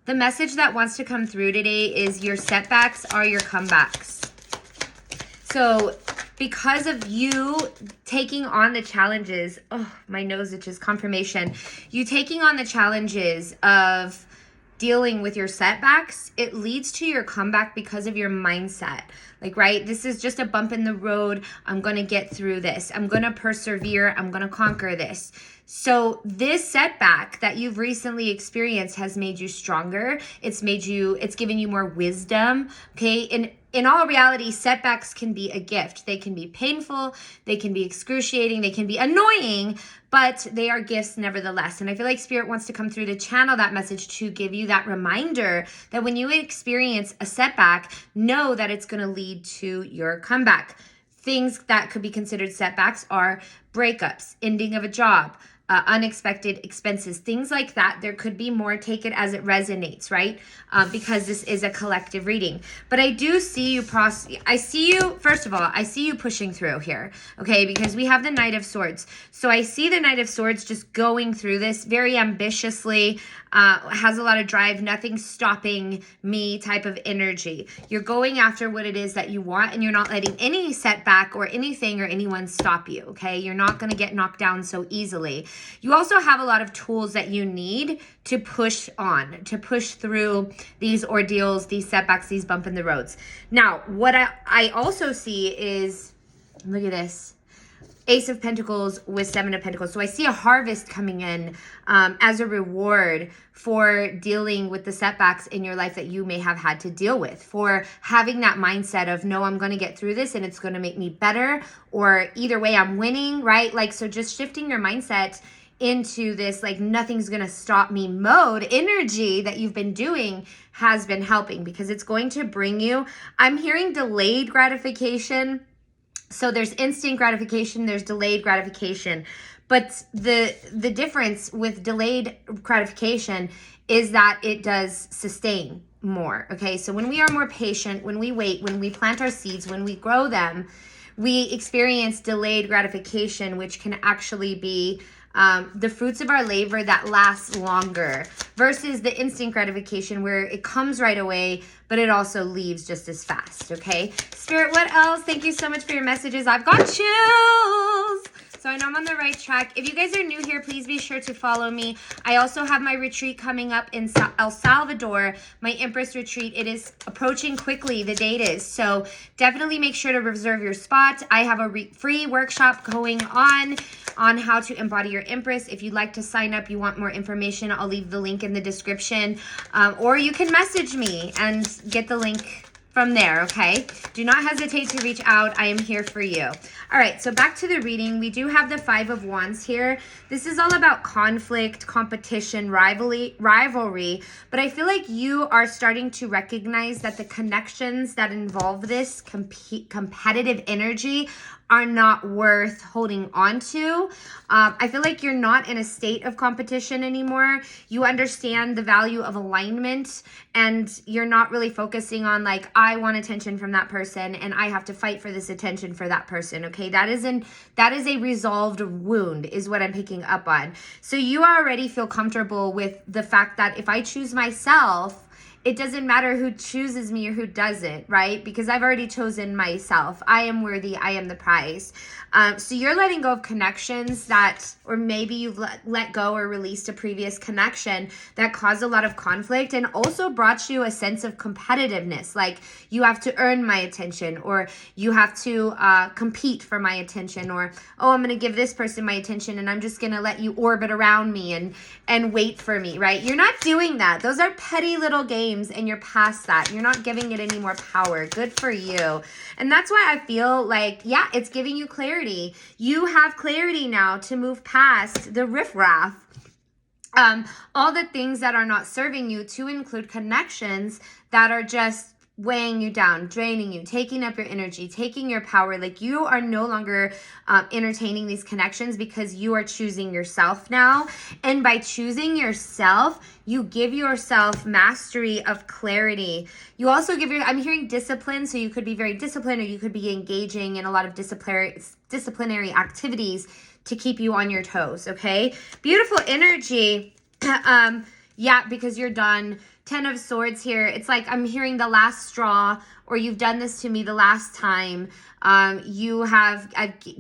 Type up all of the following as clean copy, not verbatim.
The message that wants to come through today is your setbacks are your comebacks. So because of you taking on the challenges, oh, my nose itches, confirmation. You taking on the challenges of dealing with your setbacks, it leads to your comeback because of your mindset. Like, right, this is just a bump in the road. I'm going to get through this. I'm going to persevere. I'm going to conquer this. So this setback that you've recently experienced has made you stronger. It's given you more wisdom. Okay. In all reality, setbacks can be a gift. They can be painful, they can be excruciating, they can be annoying, but they are gifts nevertheless. And I feel like Spirit wants to come through to channel that message to give you that reminder that when you experience a setback, know that it's going to lead to your comeback. Things that could be considered setbacks are breakups, ending of a job, unexpected expenses, things like that. There could be more. Take it as it resonates, right? Because this is a collective reading. But I do see you I see you, first of all, I see you pushing through here, okay? Because we have the Knight of Swords. So I see the Knight of Swords just going through this very ambitiously, has a lot of drive, nothing stopping me type of energy. You're going after what it is that you want, and you're not letting any setback or anything or anyone stop you, okay? You're not going to get knocked down so easily. You also have a lot of tools that you need to push on, to push through these ordeals, these setbacks, these bump in the roads. Now, what I also see is, look at this. Ace of Pentacles with Seven of Pentacles. So I see a harvest coming in as a reward for dealing with the setbacks in your life that you may have had to deal with, for having that mindset of, no, I'm going to get through this and it's going to make me better, or either way I'm winning, right? Like, so just shifting your mindset into this, like, nothing's going to stop me mode energy that you've been doing has been helping, because it's going to bring you, I'm hearing delayed gratification. So there's instant gratification, there's delayed gratification. But the difference with delayed gratification is that it does sustain more, okay? So when we are more patient, when we wait, when we plant our seeds, when we grow them, we experience delayed gratification, which can actually be the fruits of our labor that lasts longer, versus the instant gratification where it comes right away, but it also leaves just as fast, okay? Spirit, what else? Thank you so much for your messages. I've got chills. So I know I'm on the right track. If you guys are new here, please be sure to follow me. I also have my retreat coming up in El Salvador, my Empress retreat. It is approaching quickly, the date is. So definitely make sure to reserve your spot. I have a free workshop going on how to embody your Empress. If you'd like to sign up, you want more information, I'll leave the link in the description. Or you can message me and get the link from there, okay? Do not hesitate to reach out. I am here for you. All right, so back to the reading. We do have the Five of Wands here. This is all about conflict, competition, rivalry, but I feel like you are starting to recognize that the connections that involve this competitive energy are not worth holding on to. I feel like you're not in a state of competition anymore. You understand the value of alignment, and you're not really focusing on, like, I want attention from that person and I have to fight for this attention for that person, okay? That is a resolved wound is what I'm picking up on. So you already feel comfortable with the fact that if I choose myself, it doesn't matter who chooses me or who doesn't, right? Because I've already chosen myself. I am worthy. I am the prize. So you're letting go of connections that, or maybe you've let go or released a previous connection that caused a lot of conflict and also brought you a sense of competitiveness. Like, you have to earn my attention, or you have to compete for my attention, or, oh, I'm going to give this person my attention and I'm just going to let you orbit around me and wait for me, right? You're not doing that. Those are petty little games, and you're past that. You're not giving it any more power. Good for you. And that's why I feel like, yeah, it's giving you clarity. You have clarity now to move past the riffraff, all the things that are not serving you, to include connections that are just weighing you down, draining you, taking up your energy, taking your power. Like, you are no longer entertaining these connections because you are choosing yourself now. And by choosing yourself, you give yourself mastery of clarity. You also give I'm hearing discipline. So you could be very disciplined, or you could be engaging in a lot of disciplinary activities to keep you on your toes. Okay. Beautiful energy. Yeah, because you're done Ten of Swords here. It's like I'm hearing the last straw, or you've done this to me the last time. I've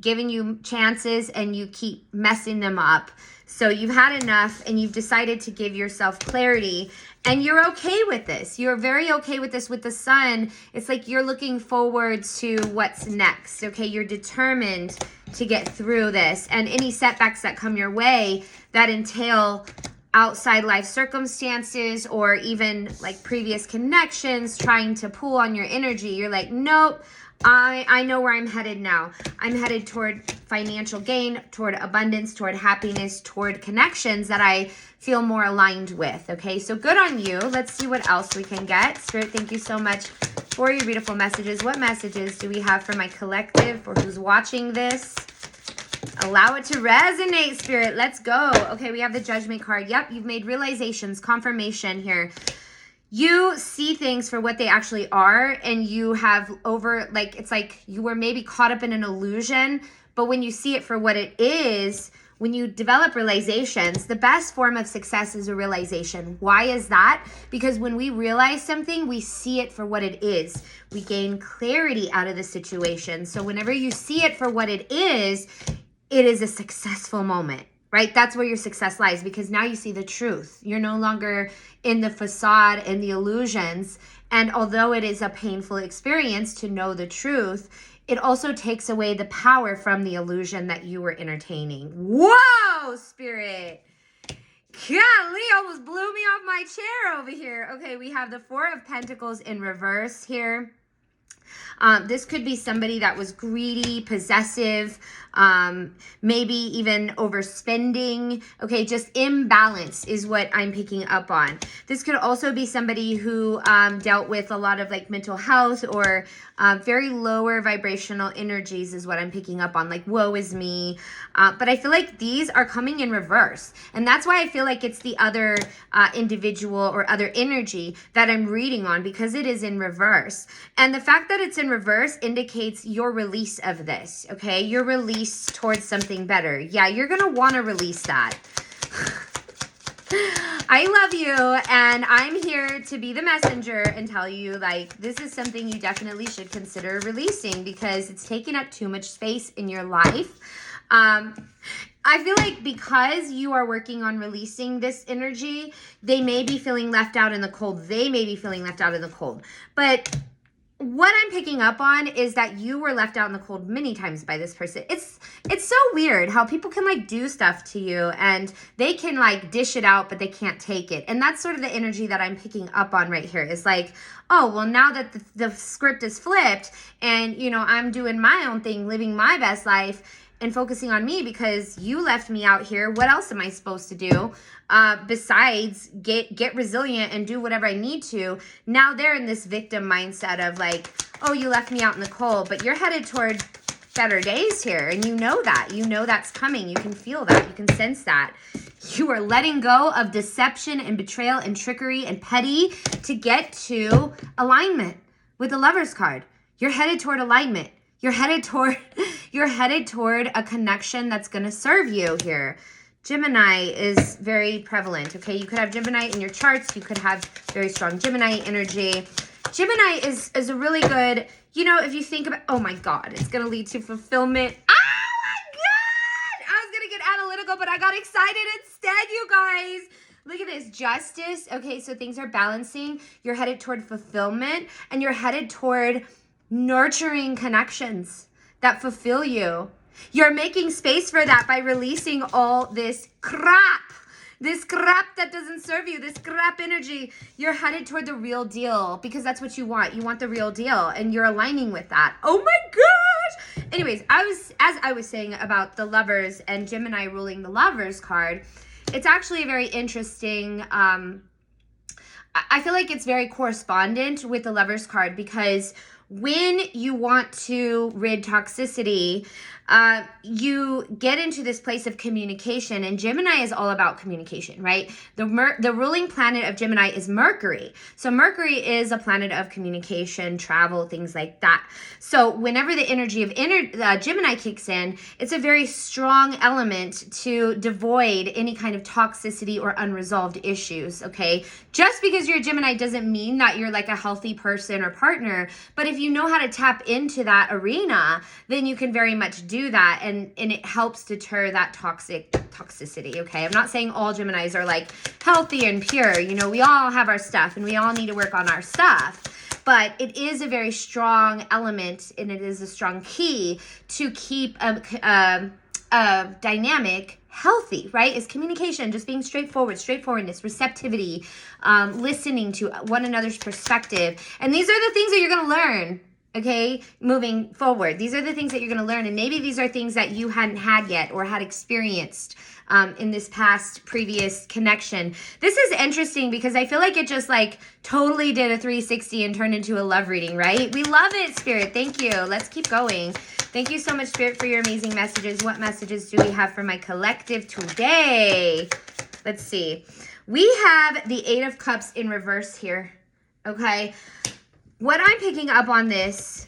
given you chances and you keep messing them up. So you've had enough and you've decided to give yourself clarity, and you're okay with this. You're very okay with this with the Sun. It's like you're looking forward to what's next, okay? You're determined to get through this, and any setbacks that come your way that entail outside life circumstances or even like previous connections trying to pull on your energy, you're like, nope, I know where I'm headed now. I'm headed toward financial gain, toward abundance, toward happiness, toward connections that I feel more aligned with. Okay, so good on you. Let's see what else we can get. Spirit, thank you so much for your beautiful messages. What messages do we have for my collective, for who's watching this? Allow it to resonate, Spirit. Let's go. Okay, we have the Judgment card. Yep, you've made realizations, confirmation here. You see things for what they actually are, and you have it's like you were maybe caught up in an illusion, but when you see it for what it is, when you develop realizations, the best form of success is a realization. Why is that? Because when we realize something, we see it for what it is. We gain clarity out of the situation. So whenever you see it for what it is a successful moment. Right? That's where your success lies, because now you see the truth. You're no longer in the facade and the illusions. And although it is a painful experience to know the truth, it also takes away the power from the illusion that you were entertaining. Whoa, Spirit. Golly, almost blew me off my chair over here. Okay, we have the Four of Pentacles in reverse here. This could be somebody that was greedy, possessive, maybe even overspending. Okay, just imbalance is what I'm picking up on. This could also be somebody who dealt with a lot of like mental health or very lower vibrational energies is what I'm picking up on, like woe is me. But I feel like these are coming in reverse. And that's why I feel like it's the other individual or other energy that I'm reading on, because it is in reverse. And the fact that it's in reverse indicates your release of this, okay? Your release towards something better. Yeah, you're going to want to release that. I love you, and I'm here to be the messenger and tell you, like, this is something you definitely should consider releasing because it's taking up too much space in your life. I feel like because you are working on releasing this energy, they may be feeling left out in the cold. They may be feeling left out in the cold. But what I'm picking up on is that you were left out in the cold many times by this person. It's so weird how people can like do stuff to you and they can like dish it out, but they can't take it. And that's sort of the energy that I'm picking up on right here. Is like, oh, well, now that the script is flipped and, you know, I'm doing my own thing, living my best life and focusing on me because you left me out here. What else am I supposed to do? Besides get resilient and do whatever I need to. Now they're in this victim mindset of like, oh, you left me out in the cold, but you're headed toward better days here. And you know that. You know that's coming. You can feel that. You can sense that. You are letting go of deception and betrayal and trickery and petty to get to alignment with the Lover's card. You're headed toward alignment. You're headed toward a connection that's going to serve you here. Gemini is very prevalent, okay? You could have Gemini in your charts. You could have very strong Gemini energy. Gemini is a really good, you know, if you think about, oh my God, it's going to lead to fulfillment. Oh my God! I was going to get analytical, but I got excited instead, you guys. Look at this, justice. Okay, so things are balancing. You're headed toward fulfillment, and you're headed toward nurturing connections that fulfill you. You're making space for that by releasing all this crap that doesn't serve you, this crap energy. You're headed toward the real deal because that's what you want. You want the real deal and you're aligning with that. Oh my gosh. Anyways, as I was saying about the Lovers and Gemini ruling the Lovers card, it's actually a very interesting, I feel like it's very correspondent with the Lovers card because when you want to rid toxicity, you get into this place of communication, and Gemini is all about communication, right? The ruling planet of Gemini is Mercury. So Mercury is a planet of communication, travel, things like that. So whenever the energy of Gemini kicks in, it's a very strong element to devoid any kind of toxicity or unresolved issues, okay? Just because you're a Gemini doesn't mean that you're like a healthy person or partner, but if you know how to tap into that arena, then you can very much do that, and it helps deter that toxicity, okay? I'm not saying all Geminis are like healthy and pure. You know, we all have our stuff and we all need to work on our stuff, but it is a very strong element, and it is a strong key to keep a dynamic healthy, right? Is communication, just being straightforwardness, receptivity, listening to one another's perspective. And these are the things that you're going to learn, okay, moving forward. These are the things that you're going to learn, and maybe these are things that you hadn't had yet or had experienced in this past previous connection. This is interesting because I feel like it just like totally did a 360 and turned into a love reading, right? We love it, Spirit. Thank you. Let's keep going. Thank you so much, Spirit, for your amazing messages. What messages do we have for my collective today? Let's see. We have the Eight of Cups in reverse here, okay? What I'm picking up on this,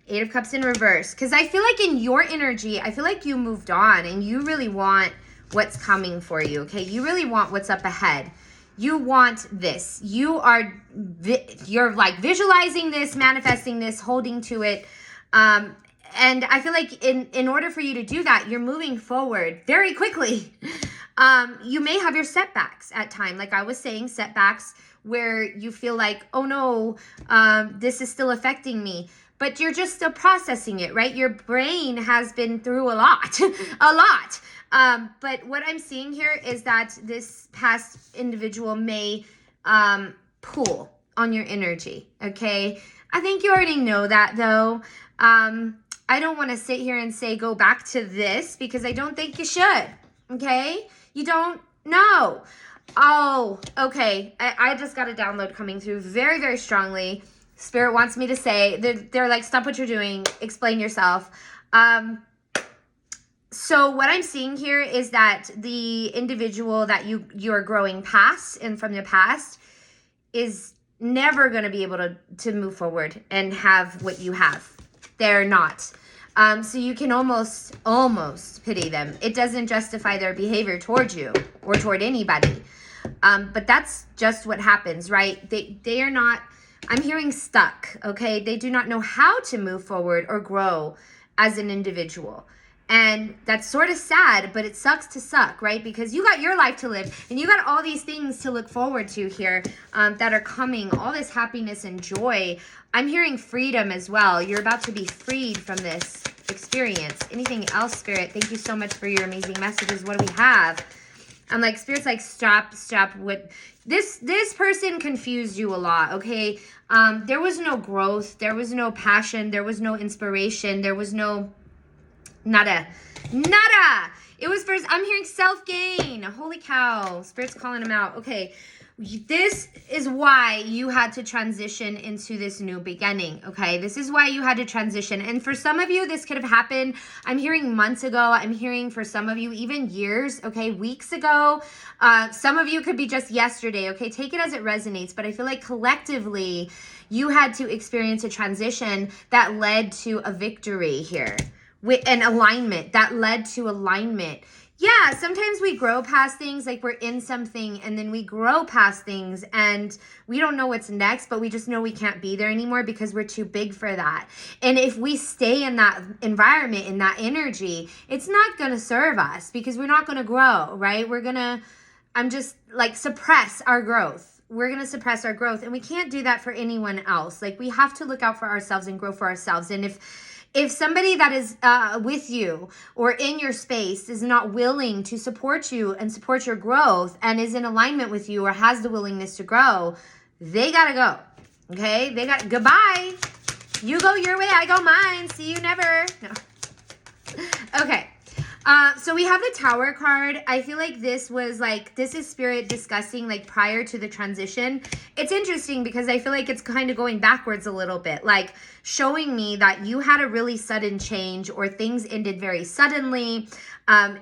Eight of Cups in reverse, because I feel like in your energy, I feel like you moved on and you really want what's coming for you, okay? You really want what's up ahead. You want this. You're like visualizing this, manifesting this, holding to it. And I feel like in order for you to do that, you're moving forward very quickly. You may have your setbacks at time. Like I was saying, setbacks where you feel like, oh no, this is still affecting me. But you're just still processing it, right? Your brain has been through a lot, a lot. But what I'm seeing here is that this past individual may pull on your energy, okay? I think you already know that though. I don't want to sit here and say go back to this because I don't think you should, okay? You don't know. Oh, okay. I just got a download coming through very, very strongly. Spirit wants me to say, they're like, stop what you're doing, explain yourself. So what I'm seeing here is that the individual that you're growing past and from the past is never going to be able to move forward and have what you have. They're not. So you can almost pity them. It doesn't justify their behavior towards you or toward anybody. But that's just what happens, right? They are not, I'm hearing stuck, okay? They do not know how to move forward or grow as an individual. And that's sort of sad, but it sucks to suck, right? Because you got your life to live and you got all these things to look forward to here that are coming, all this happiness and joy. I'm hearing freedom as well. You're about to be freed from this experience. Anything else, Spirit? Thank you so much for your amazing messages. What do we have? I'm like, Spirit's like, stop with this person confused you a lot, okay? There was no growth. There was no passion. There was no inspiration. There was no nada. It was first, I'm hearing self-gain. Holy cow. Spirit's calling him out. Okay. This is why you had to transition into this new beginning, okay? This is why you had to transition. And for some of you, this could have happened, I'm hearing months ago. I'm hearing for some of you, even years, okay? Weeks ago. Some of you could be just yesterday, okay? Take it as it resonates. But I feel like collectively, you had to experience a transition that led to a victory here. With an alignment that led to alignment. Yeah, sometimes we grow past things, like we're in something and then we grow past things and we don't know what's next, but we just know we can't be there anymore because we're too big for that. And if we stay in that environment, in that energy, it's not going to serve us because we're not going to grow, right? Suppress our growth. We're going to suppress our growth, and we can't do that for anyone else. Like, we have to look out for ourselves and grow for ourselves. And if somebody that is with you or in your space is not willing to support you and support your growth and is in alignment with you or has the willingness to grow, they gotta go, okay? Goodbye. You go your way, I go mine. See you never. No. Okay. So we have the Tower card. I feel like this is Spirit discussing like prior to the transition. It's interesting because I feel like it's kind of going backwards a little bit, like showing me that you had a really sudden change or things ended very suddenly.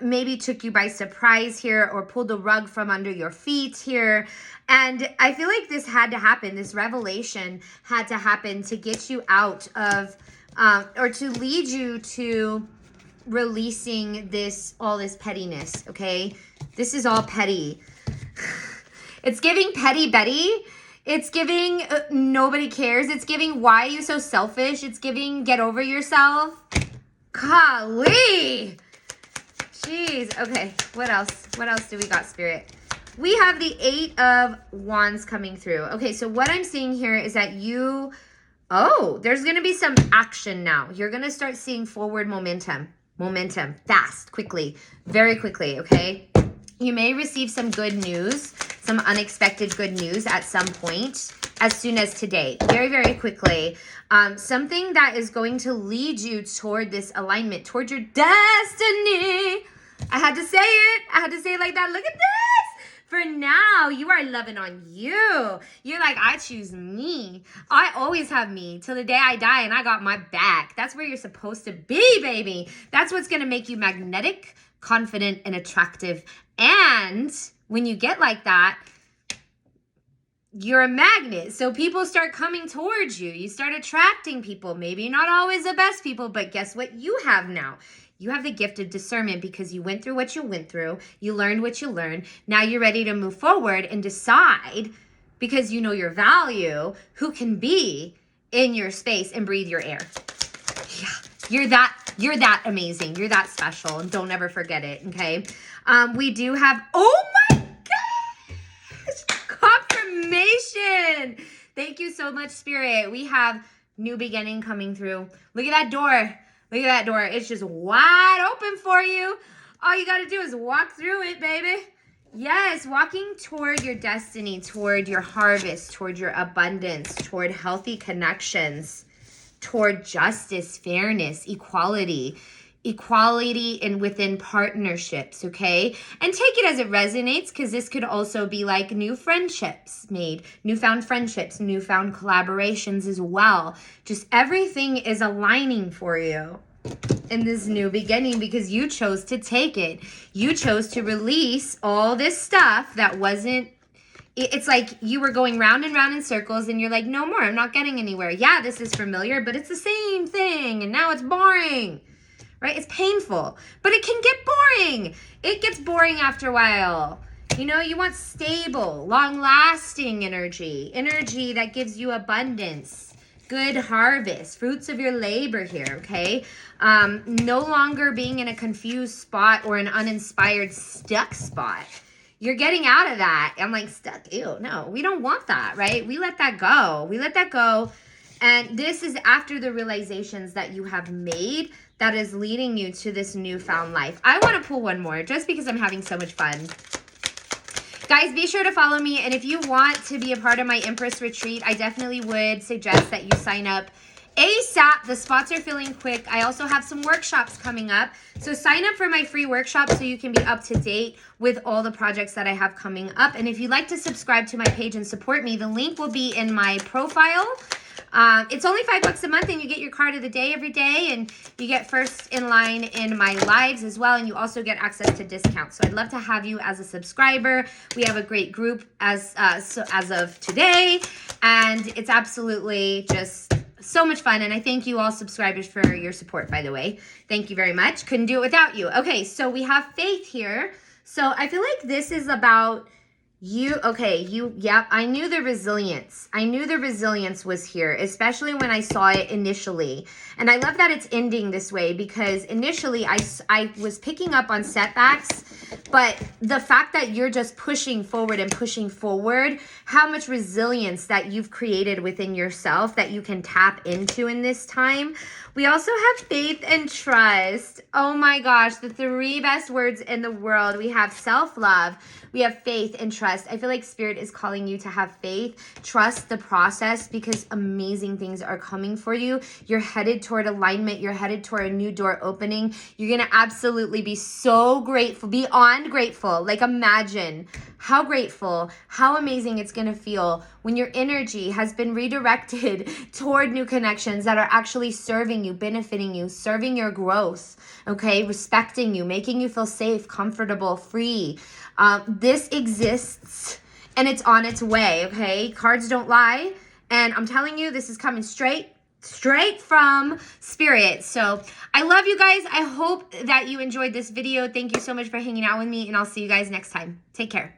Maybe took you by surprise here or pulled the rug from under your feet here. And I feel like this had to happen. This revelation had to happen to get you out of, or to lead you to releasing all this pettiness, okay? This is all petty. It's giving petty Betty. It's giving nobody cares. It's giving why are you so selfish? It's giving get over yourself. Golly. Jeez. Okay, what else? What else do we got, Spirit? We have the 8 of Wands coming through. Okay, so what I'm seeing here is that there's going to be some action now. You're going to start seeing forward momentum. Fast, quickly, very quickly, okay? You may receive some good news, some unexpected good news at some point, as soon as today, very, very quickly. Something that is going to lead you toward this alignment, toward your destiny. I had to say it like that. Look at this. For now, you are loving on you. You're like, I choose me. I always have me till the day I die and I got my back. That's where you're supposed to be, baby. That's what's going to make you magnetic, confident, and attractive. And when you get like that, you're a magnet. So people start coming towards you. You start attracting people. Maybe not always the best people, but guess what you have now? You have the gift of discernment because you went through what you went through. You learned what you learned. Now you're ready to move forward and decide, because you know your value, who can be in your space and breathe your air. Yeah, you're that amazing. You're that special. And don't ever forget it, okay? We do have, oh my gosh, confirmation. Thank you so much, Spirit. We have new beginning coming through. Look at that door. Look at that door. It's just wide open for you. All you got to do is walk through it, baby. Yes, walking toward your destiny, toward your harvest, toward your abundance, toward healthy connections, toward justice, fairness, equality and within partnerships, okay? And take it as it resonates, because this could also be like new friendships made, newfound friendships, newfound collaborations as well. Just everything is aligning for you in this new beginning because you chose to take it. You chose to release all this stuff that wasn't, it's like you were going round and round in circles and you're like, no more, I'm not getting anywhere. Yeah, this is familiar, but it's the same thing and now it's boring. Right? It's painful, but it can get boring. It gets boring after a while. You know, you want stable, long-lasting energy that gives you abundance, good harvest, fruits of your labor here, okay? No longer being in a confused spot or an uninspired, stuck spot. You're getting out of that. I'm like, stuck, ew, no, we don't want that, right? We let that go. And this is after the realizations that you have made that is leading you to this newfound life. I want to pull one more just because I'm having so much fun. Guys, be sure to follow me. And if you want to be a part of my Empress Retreat, I definitely would suggest that you sign up ASAP. The spots are filling quick. I also have some workshops coming up. So sign up for my free workshop so you can be up to date with all the projects that I have coming up. And if you'd like to subscribe to my page and support me, the link will be in my profile. It's only $5 a month and you get your card of the day every day, and you get first in line in my lives as well, and you also get access to discounts. So I'd love to have you as a subscriber. We have a great group as of today, and it's absolutely just so much fun. And I thank you all subscribers for your support, by the way. Thank you very much. Couldn't do it without you. Okay, so we have Faith here. So I feel like this is about I knew the resilience. I knew the resilience was here, especially when I saw it initially. And I love that it's ending this way because initially I was picking up on setbacks, but the fact that you're just pushing forward, how much resilience that you've created within yourself that you can tap into in this time. We also have faith and trust. Oh my gosh, the 3 best words in the world. We have self-love, we have faith and trust. trust. I feel like Spirit is calling you to have faith, trust the process, because amazing things are coming for you. You're headed toward alignment. You're headed toward a new door opening. You're going to absolutely be so grateful, beyond grateful. Like, imagine how grateful, how amazing it's going to feel when your energy has been redirected toward new connections that are actually serving you, benefiting you, serving your growth, okay, respecting you, making you feel safe, comfortable, free. This exists and it's on its way, okay? Cards don't lie. And I'm telling you, this is coming straight from Spirit. So I love you guys. I hope that you enjoyed this video. Thank you so much for hanging out with me, and I'll see you guys next time. Take care.